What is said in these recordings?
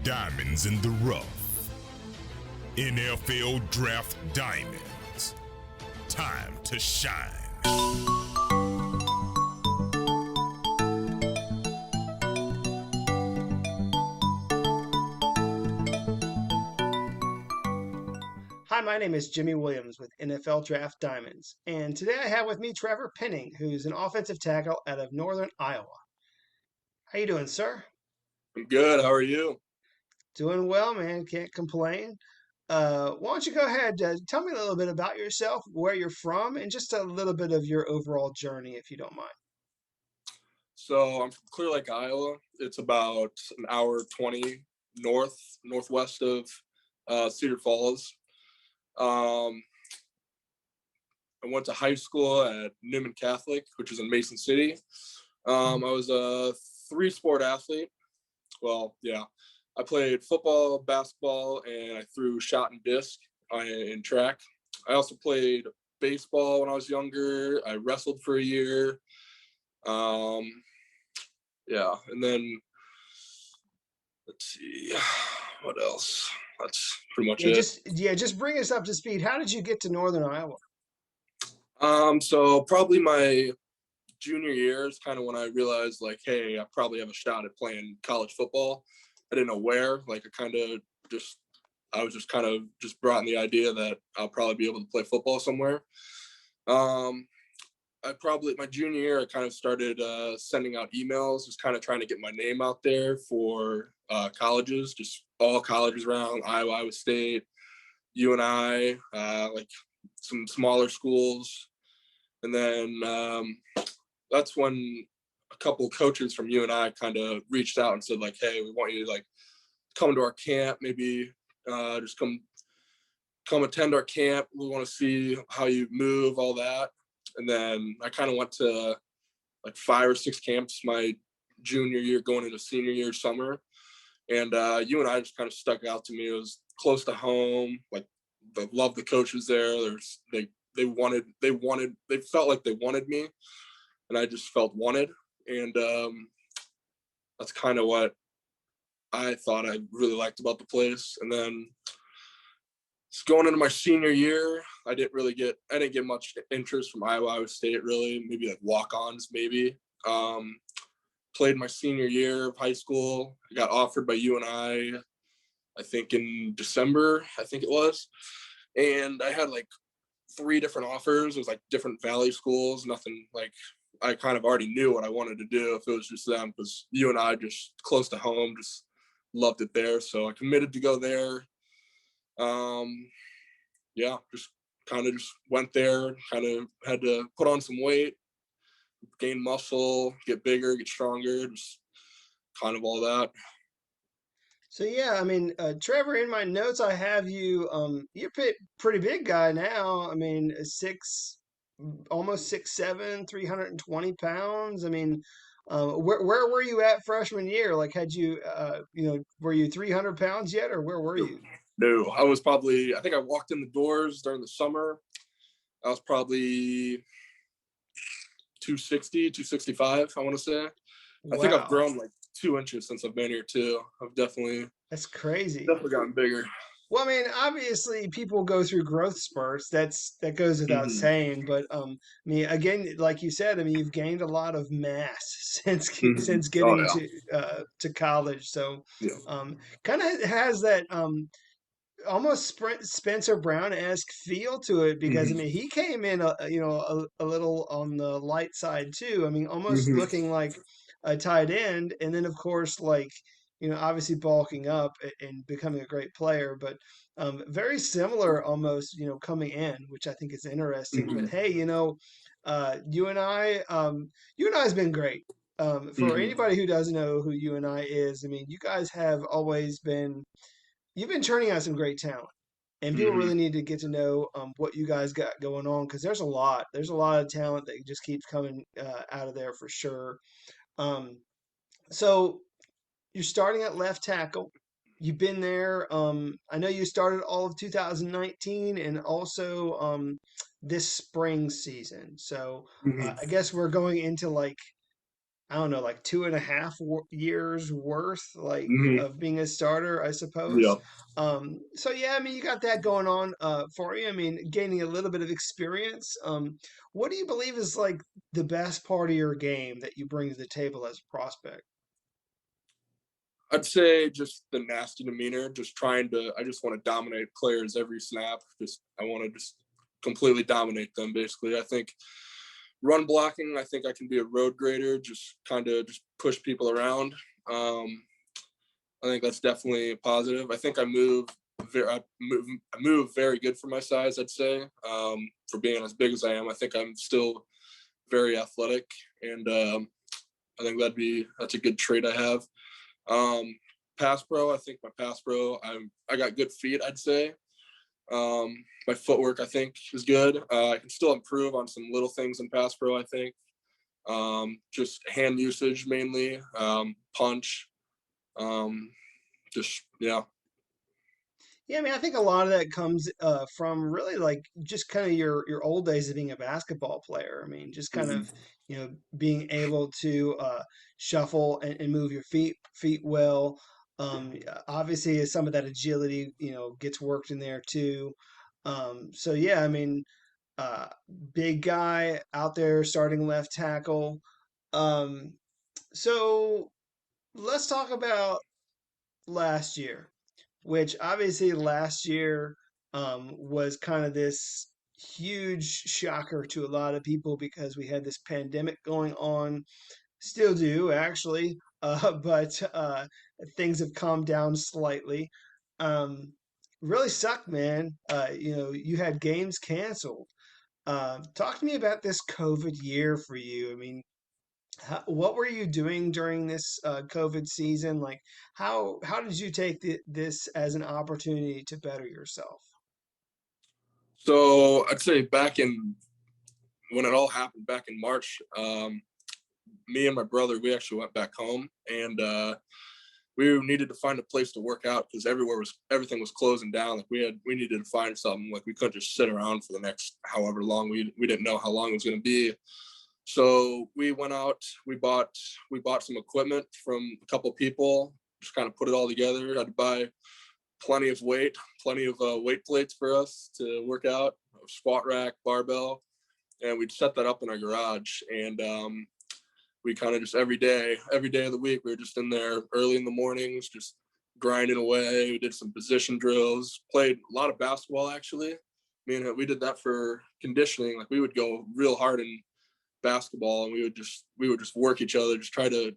Diamonds in the rough. NFL Draft Diamonds. Time to shine. Hi, my name is Jimmy Williams with NFL Draft Diamonds, and today I have with me Trevor Penning, who's an offensive tackle out of Northern Iowa. How you doing, sir? I'm good. How are you? Doing well, man. Can't complain. Why don't you go ahead, tell me a little bit about yourself, where you're from, and just a little bit of your overall journey, if you don't mind. So I'm from Clear Lake, Iowa. It's about an hour 20 northwest of Cedar Falls. Um, I went to high school at Newman Catholic, which is in Mason City. I was a three-sport athlete. Well, yeah. I played football, basketball, and I threw shot and disc in track. I also played baseball when I was younger. I wrestled for a year. Yeah, and then let's see what else. That's pretty much Yeah, it. just bring us up to speed. How did you get to Northern Iowa? So probably my junior year is kind of when I realized, like, hey, I probably have a shot at playing college football. I didn't know where. Like, I was just kind of just brought in the idea that I'll probably be able to play football somewhere. My junior year, I kind of started sending out emails, just kind of trying to get my name out there for colleges, just all colleges around Iowa State, UNI, like some smaller schools. And then that's when a couple of coaches from UNI kind of reached out and said, like, hey, we want you to, like, come to our camp, maybe just come attend our camp. We want to see how you move, all that. And then I kind of went to like 5 or 6 camps my junior year going into senior year summer. And UNI just kind of stuck out to me. It was close to home. Like, I love the coaches there. They felt like they wanted me, and I just felt wanted. And that's kind of what I thought I really liked about the place. And then going into my senior year, I didn't get much interest from Iowa State, really. Maybe like walk-ons, maybe. Played my senior year of high school. I got offered by UNI, I think in December, I think it was. And I had like 3 different offers. It was like different Valley schools, nothing like, I kind of already knew what I wanted to do if it was just them, because UNI just close to home, just loved it there. So I committed to go there. Yeah, just went there, kind of had to put on some weight, gain muscle, get bigger, get stronger, just kind of all that. So yeah, I mean, Trevor, in my notes, I have you. You're a pretty big guy now. I mean, almost 6'7", 320 pounds. I mean, where were you at freshman year? Like, were you 300 pounds yet, or where were you? No, I think I walked in the doors during the summer. I was probably 260, 265, I want to say. I think I've Wow, grown like 2 inches since I've been here too. I've that's crazy. definitely gotten bigger. Well, I mean, obviously, people go through growth spurts. That goes without Mm-hmm. saying. But I mean, again, like you said, I mean, you've gained a lot of mass Mm-hmm. since Oh getting yeah. to college. So, Yeah. kind of has that almost Spencer Brown-esque feel to it because I Mm-hmm. mean, he came in a little on the light side too. I mean, almost Mm-hmm. looking like a tight end, and then of course like obviously bulking up and becoming a great player, but very similar almost, coming in, which I think is interesting. But Mm-hmm. hey, you and you and I has been great. For Mm-hmm. anybody who doesn't know who you and I is, I mean, you guys have always been you've been turning out some great talent, and people Mm-hmm. really need to get to know what you guys got going on because there's a lot of talent that just keeps coming out of there for sure. Um, so you're starting at left tackle. You've been there. I know you started all of 2019 and also this spring season. So Mm-hmm. I guess we're going into like I don't know, like 2.5 years worth, like Hmm. of being a starter, I Yeah. suppose. So yeah, I mean, you got that going on for you. I mean, gaining a little bit of experience. What do you believe is like the best part of your game that you bring to the table as a prospect? I'd say just the nasty demeanor, just trying to. I just want to dominate players every snap. Just I want to just completely dominate them. Basically, I think run blocking. I think I can be a road grader. Just kind of just push people around. Um, I think that's definitely a positive. I think I move very good for my size. I'd say for being as big as I am. I think I'm still very athletic, and I think that's a good trait I have. Um, Pass pro, I think my pass pro, I got good feet. I'd say my footwork, I think, is good. I can still improve on some little things in pass pro. I think just hand usage mainly, punch, um, just yeah. Yeah, I mean, I think a lot of that comes from really like just kind of your old days of being a basketball player. I mean, just kind Mhm. of being able to shuffle and move your feet well. Obviously, some of that agility gets worked in there too. So yeah, I mean, uh, big guy out there starting left tackle. Um, so let's talk about last year, which obviously last year was kind of this huge shocker to a lot of people because we had this pandemic going on, still do actually, but things have calmed down slightly. Um, Really sucked, man. You had games canceled. Talk to me about this COVID year for you. I mean, what were you doing during this COVID season? Like, how did you take this as an opportunity to better yourself? So I'd say back in when it all happened back in March, me and my brother we actually went back home and we needed to find a place to work out because everything was closing down. Like we needed to find something. Like we couldn't just sit around for the next however long. We didn't know how long it was going to be. So we went out. We bought some equipment from a couple of people. Just kind of put it all together. I had to buy plenty of weight plates for us to work out, a squat rack, barbell, and we'd set that up in our garage. And we kind of just every day of the week, we were just in there early in the mornings, just grinding away. We did some position drills, played a lot of basketball actually. I mean, we did that for conditioning. Like we would go real hard in basketball, and we would just work each other, we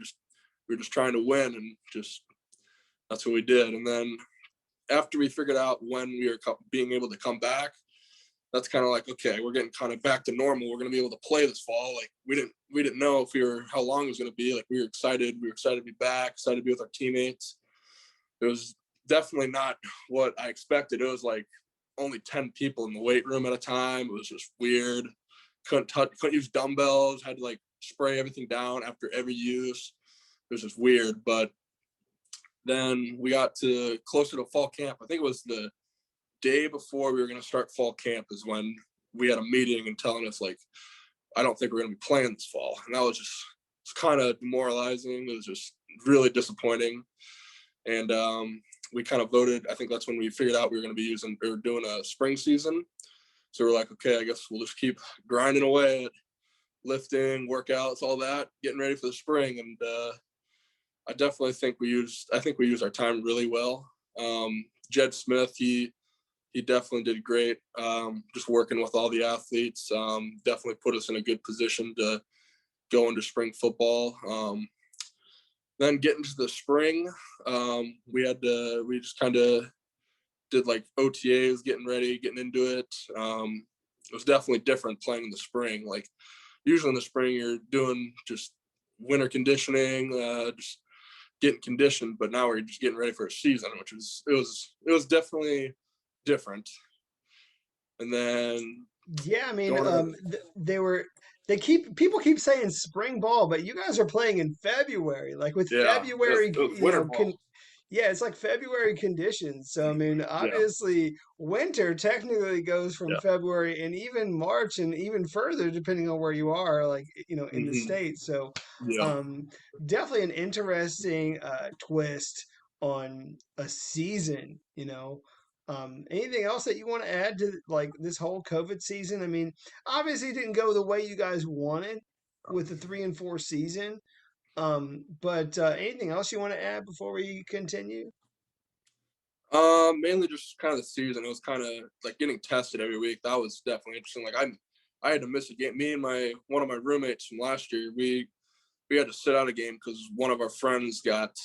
were just trying to win, and just that's what we did. And then after we figured out when we were being able to come back, that's kind of like, okay, we're getting kind of back to normal. We're going to be able to play this fall. Like we didn't know if we were how long it was going to be. Like we were excited. We were excited to be back. Excited to be with our teammates. It was definitely not what I expected. It was like only 10 people in the weight room at a time. It was just weird. Couldn't use dumbbells. Had to like spray everything down after every use. It was just weird. But then we got to closer to fall camp. I think it was the day before we were going to start fall camp is when we had a meeting and telling us like, I don't think we're going to be playing this fall. And that was just, it's kind of demoralizing. It was just really disappointing. And we kind of voted. I think that's when we figured out we were going to be doing a spring season. So we're like, okay, I guess we'll just keep grinding away at lifting, workouts, all that, getting ready for the spring. And I think we used our time really well. Jed Smith, he definitely did great. Just working with all the athletes, definitely put us in a good position to go into spring football. Then getting to the spring, we just kind of did like OTAs, getting ready, getting into it. It was definitely different playing in the spring. Like usually in the spring, you're doing just winter conditioning, just getting conditioned, but now we're just getting ready for a season, it was definitely different. And then Yeah, I mean, going to people keep saying spring ball, but you guys are playing in February. Like with yeah, February, it was winter ball. Yeah, it's like February conditions. So I mean, Yeah, obviously, winter technically goes from yeah, February and even March and even further, depending on where you are, like in the hmm States. So, yeah. um, definitely an interesting twist on a season. Anything else that you want to add to like this whole COVID season? I mean, obviously, it didn't go the way you guys wanted with the 3 and 4 season. But anything else you want to add before we continue? Mainly just kind of the season. It was kind of like getting tested every week. That was definitely interesting. Like I had to miss a game. Me and my one of my roommates from last year, we had to sit out a game because one of our friends got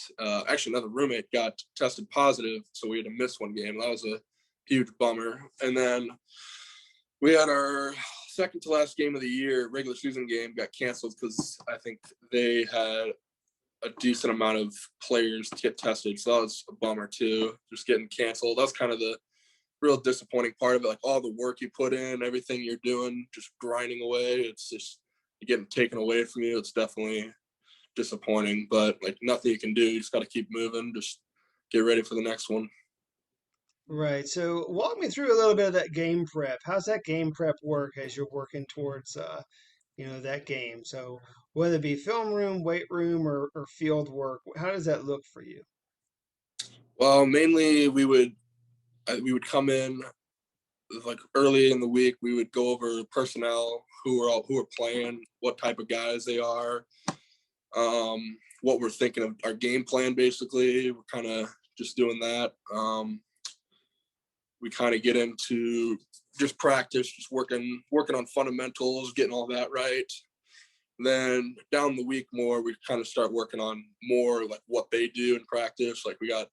actually another roommate got tested positive, so we had to miss one game. That was a huge bummer. And then we had our second to last game of the year, regular season game, got canceled because I think they had a decent amount of players to get tested. So that was a bummer too, just getting canceled. That was kind of the real disappointing part of it. Like all the work you put in, everything you're doing, just grinding away. It's just getting taken away from you. It's definitely disappointing, but like nothing you can do. You just got to keep moving. Just get ready for the next one. Right. So walk me through a little bit of that game prep. How's that game prep work as you're working towards that game? So whether it be film room, weight room, or field work, how does that look for you? Well, mainly we would come in like early in the week. We would go over personnel, who are playing, what type of guys they are, what we're thinking of our game plan. Basically, we're kind of just doing that. We kind of get into just practice, just working on fundamentals, getting all that right. Then down the week more, we kind of start working on more like what they do in practice. Like we got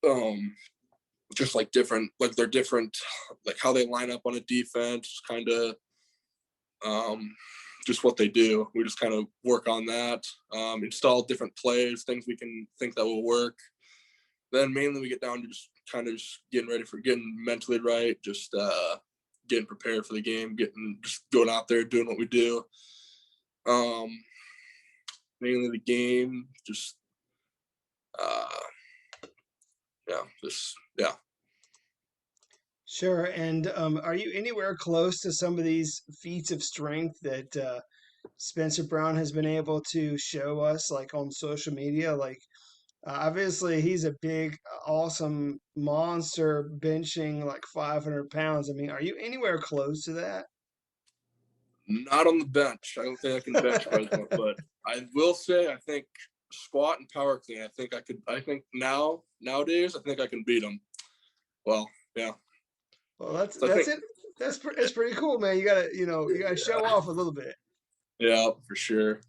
um just like different, like they're different, like how they line up on a defense, kind of um just what they do. We just kind of work on that, install different plays, things we can think that will work. Then mainly we get down to just kind of just getting ready for getting mentally right, just getting prepared for the game, getting just going out there doing what we do. Um, Mainly the game, just uh, yeah, just yeah. Sure. And are you anywhere close to some of these feats of strength that Spencer Brown has been able to show us, like on social media? Like, obviously, he's a big, awesome monster benching like 500 pounds. I mean, are you anywhere close to that? Not on the bench. I don't think I can bench press one, but I will say I think squat and power clean. I think I could. I think nowadays I think I can beat them. Well, yeah. Well, that's So I that's think it. That's pretty cool, man. You gotta show yeah, off a little bit. yeah, for sure.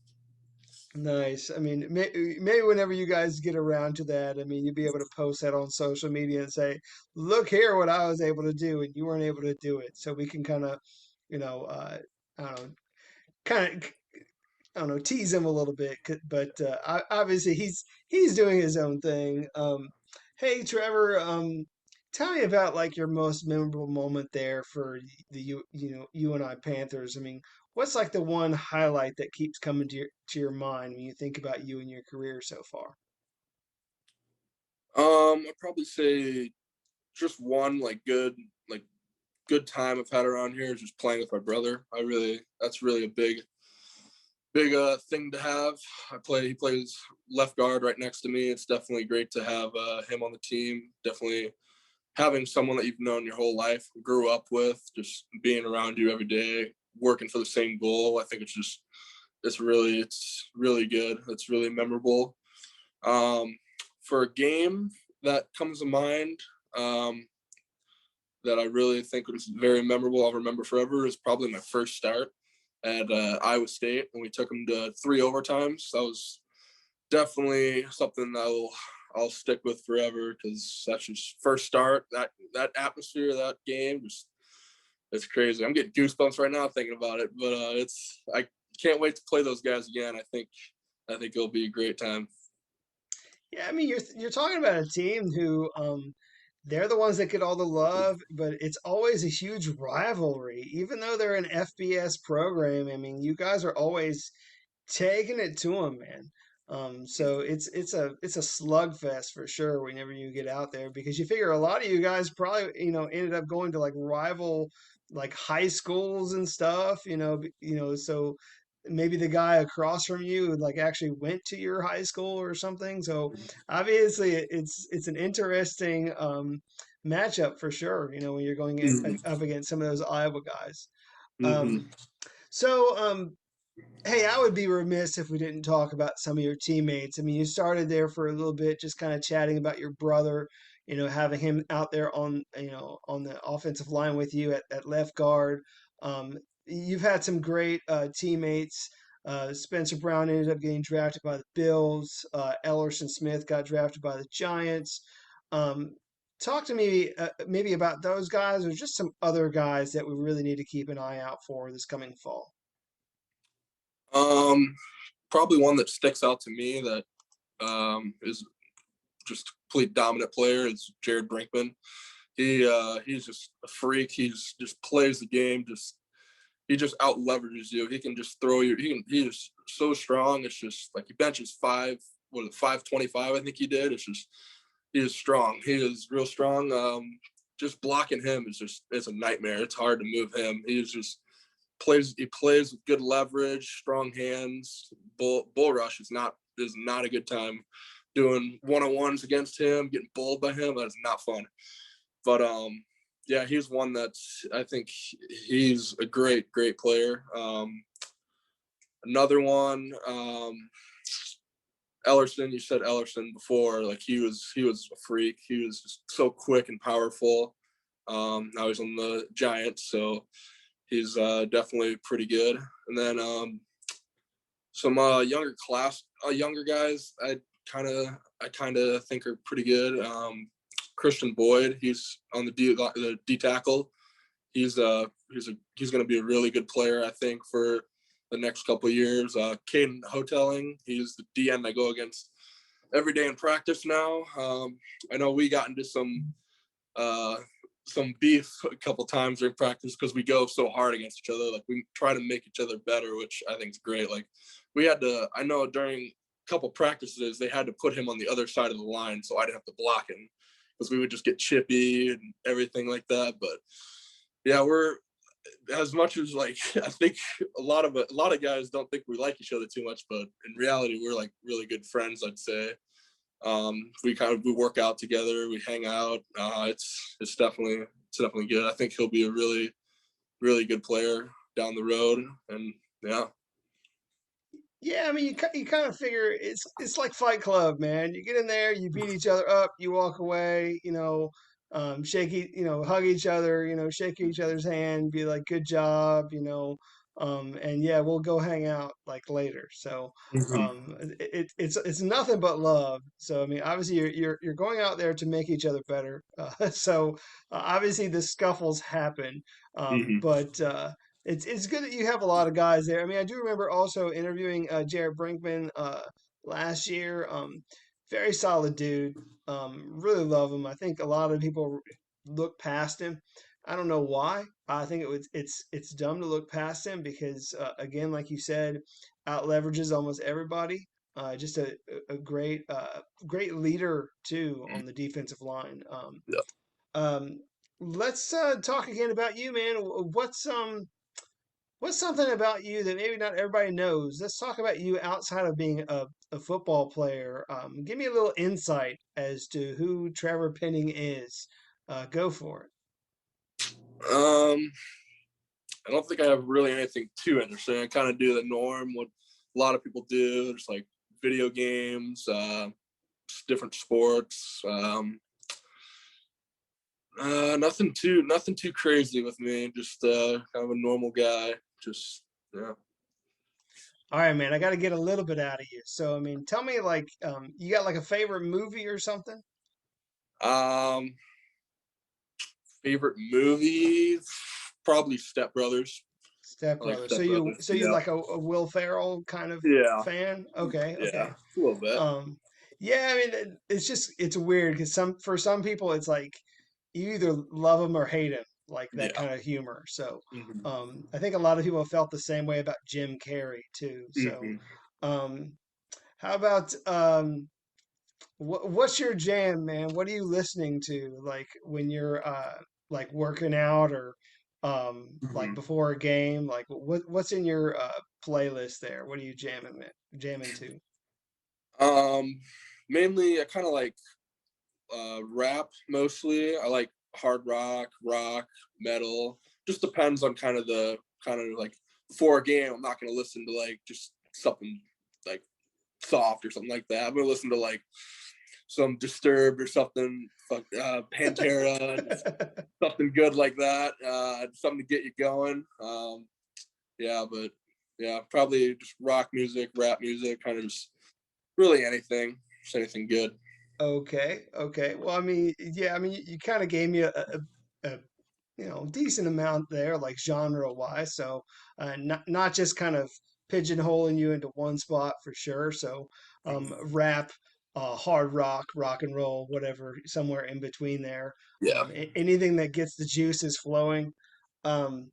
Nice. I mean, maybe whenever you guys get around to that, I mean, you'll be able to post that on social media and say, "Look here, what I was able to do, and you weren't able to do it." So we can kind of, you know, I don't know, kind of I don't know, tease him a little bit, but obviously he's doing his own thing. Hey, Trevor, tell me about like your most memorable moment there for the UNI Panthers. I mean, what's like the one highlight that keeps coming to your mind when you think about you and your career so far? I'd probably say just one like good time I've had around here is just playing with my brother. That's really a big thing to have. He plays left guard right next to me. It's definitely great to have him on the team. Definitely having someone that you've known your whole life, grew up with, just being around you every day, working for the same goal. I think it's really good. It's really memorable. Um, for a game that comes to mind, um, that I really think was very memorable, I'll remember forever, is probably my first start at Iowa State when we took them to 3 overtimes. That was definitely something I'll stick with forever because that's just first start. That atmosphere, that game, just it's crazy. I'm getting goosebumps right now thinking about it. But I can't wait to play those guys again. I think it'll be a great time. Yeah, I mean, you're talking about a team who they're the ones that get all the love, but it's always a huge rivalry. Even though they're an FBS program, I mean, you guys are always taking it to them, man. So it's a slugfest for sure whenever you get out there because you figure a lot of you guys probably ended up going to like rival like high schools and stuff, so maybe the guy across from you like actually went to your high school or something. So obviously it's an interesting matchup for sure, when you're going Mhm. up against some of those Iowa guys. Mhm. Um, so, hey, I would be remiss if we didn't talk about some of your teammates. I mean, you started there for a little bit, just kind of chatting about your brother, having him out there on the offensive line with you at left guard. You've had some great teammates. Spencer Brown ended up getting drafted by the Bills. Ellerson Smith got drafted by the Giants. Um, Talk to me maybe about those guys or just some other guys that we really need to keep an eye out for this coming fall. Um, Probably one that sticks out to me that is just a complete dominant player is Jared Brinkman. He's just a freak. He's just plays the game. He just out leverages you. He can just throw you. He is so strong. It's just like he benches 525. I think he did. He is strong. He is real strong. Just blocking him it's a nightmare. It's hard to move him. He plays with good leverage, strong hands. Bull rush is not a good time. Doing one-on-ones against him, getting bulled by him, that is not fun. But yeah, he's one I think he's a great player. Another one, Ellerson. You said Ellerson before. Like he was a freak. He was just so quick and powerful. Now he's on the Giants, so he's definitely pretty good. And then some younger guys. I kind of think are pretty good. Christian Boyd, he's on the D tackle. He's going to be a really good player, I think, for the next couple of years. Caden Hoteling, he's the DN I go against every day in practice now. I know we got into some beef a couple times during practice because we go so hard against each other. Like we try to make each other better, which I think is great. Like I know during a couple practices they had to put him on the other side of the line so I didn't have to block him because we would just get chippy and everything like that. But yeah, we're as much as like I think a lot of guys don't think we like each other too much, but in reality we're like really good friends, I'd say. We work out together, we hang out. It's definitely good. I think he'll be a really good player down the road, and yeah. Yeah, I mean, you kind of figure it's like Fight Club, man. You get in there, you beat each other up, you walk away, hug each other, shake each other's hand, be like, good job, and yeah, we'll go hang out like later. So, Mm-hmm. it's nothing but love. So, I mean, obviously you're going out there to make each other better. So obviously the scuffles happen, Mm-hmm. but it's good that you have a lot of guys there. I mean, I do remember also interviewing Jared Brinkman last year. Very solid dude. Really love him. I think a lot of people look past him. I don't know why. I think it's dumb to look past him because again, like you said, out leverages almost everybody. Just a great leader too on the defensive line. Yeah. Um, let's talk again about you, man. What's something about you that maybe not everybody knows? Let's talk about you outside of being a football player. Give me a little insight as to who Trevor Penning is. Go for it. Um, I don't think I have really anything too interesting. I kind of do the norm, what a lot of people do. There's like video games, different sports. Nothing too crazy with me. Just kind of a normal guy. Just yeah. All right, man. I got to get a little bit out of you. So, I mean, tell me, like, you got like a favorite movie or something? Um, Favorite movie? Probably Step Brothers. Step I like Brothers. So Step you Brothers. so you Yeah. like a Will Ferrell kind of Yeah. fan? Okay, Yeah. okay. A little bit. Yeah, I mean, it's weird because for some people it's like you either love them or hate them, like that Yeah. kind of humor. So, Hmm. I think a lot of people have felt the same way about Jim Carrey too. So, Hmm. um, How about what's your jam, man? What are you listening to like when you're like working out or like Mhm. before a game? Like what's in your playlist there? What are you jamming to? Um, Mainly I kind of like rap mostly. I like hard rock, metal. Just depends on kind of like before a game. I'm not gonna listen to like just something like soft or something like that. I'm gonna listen to like some Disturbed or something, Pantera, just something good like that. Something to get you going. Yeah, but yeah, probably just rock music, rap music, kind of just really anything, just anything good. Okay, okay. Well, I mean, yeah, I mean, you kind of gave me a decent amount there, like genre wise. So, not just kind of pigeonholing you into one spot for sure. So, rap, hard rock, rock and roll, whatever, somewhere in between there. Yeah. Anything that gets the juices flowing. Um,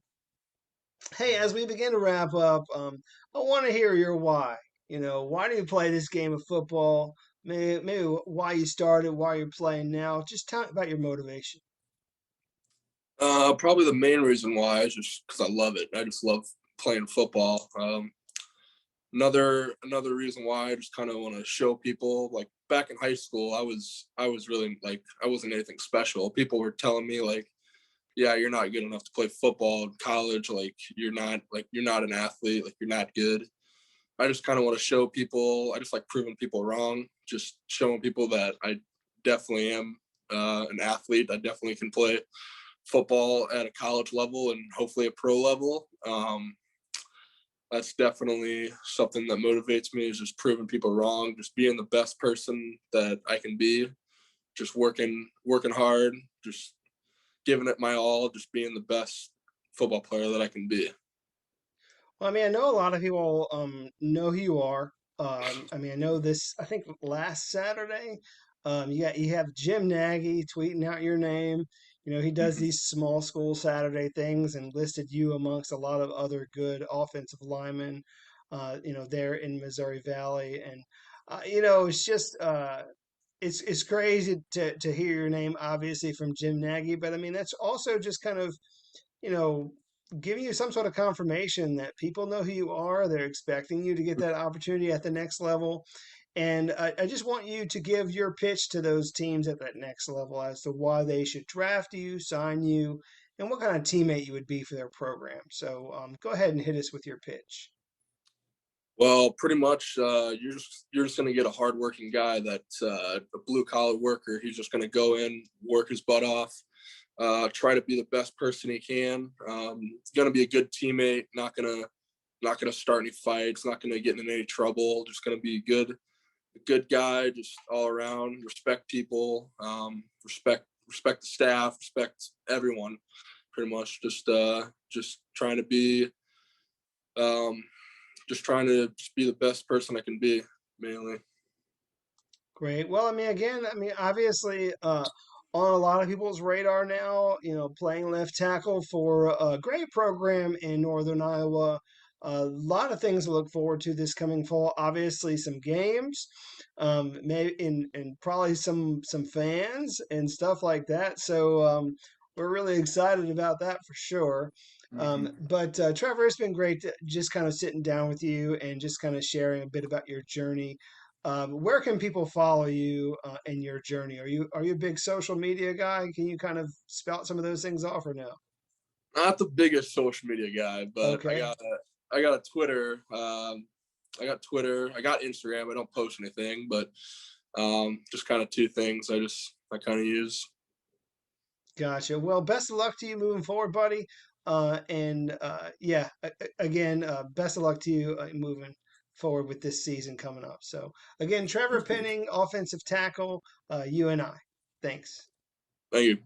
hey, as we begin to wrap up, I want to hear your why. Why do you play this game of football? Maybe why you started, why you're playing now. Just tell me about your motivation. Probably the main reason why is just because I love it. I just love playing football. Another reason why I just kind of want to show people. Like back in high school, I was really like I wasn't anything special. People were telling me like, yeah, you're not good enough to play football in college. You're not an athlete. Like you're not good. I just kind of want to show people. I just like proving people wrong. Just showing people that I definitely am an athlete. I definitely can play football at a college level and hopefully a pro level. That's definitely something that motivates me is just proving people wrong, just being the best person that I can be, just working hard, just giving it my all, just being the best football player that I can be. Well, I mean, I know a lot of people know who you are. I mean, I know this. I think last Saturday, you have Jim Nagy tweeting out your name. He does Mhm. these small school Saturday things and listed you amongst a lot of other good offensive linemen. There in Missouri Valley, and it's just it's crazy to hear your name, obviously from Jim Nagy. But I mean, that's also just kind of you know, giving you some sort of confirmation that people know who you are. They're expecting you to get that opportunity at the next level. And I just want you to give your pitch to those teams at that next level as to why they should draft you, sign you, and what kind of teammate you would be for their program. So go ahead and hit us with your pitch. Well, pretty much, you're just gonna get a hardworking guy that's a blue collar worker. He's just gonna go in, work his butt off, try to be the best person he can. Gonna be a good teammate. Not gonna start any fights. Not gonna get in any trouble. Just gonna be a good guy, just all around. Respect people. Respect the staff. Respect everyone. Pretty much, just trying to be um, just trying to just be the best person I can be, mainly. Great. Well, I mean, again, I mean, obviously, on a lot of people's radar now, playing left tackle for a great program in Northern Iowa. A lot of things to look forward to this coming fall. Obviously, some games, maybe and probably some fans and stuff like that. So we're really excited about that for sure. Mm-hmm. But Trevor, it's been great just kind of sitting down with you and just kind of sharing a bit about your journey. Where can people follow you in your journey? Are you a big social media guy? Can you kind of spout some of those things off or no? Not the biggest social media guy, but Okay, I got a Twitter. I got Twitter. I got Instagram. I don't post anything, but just kind of two things. I kind of use. gotcha. Well, best of luck to you moving forward, buddy. And yeah, again, best of luck to you moving forward with this season coming up. So again, Trevor Thank you. Penning, offensive tackle, UNI. Thanks. Thank you.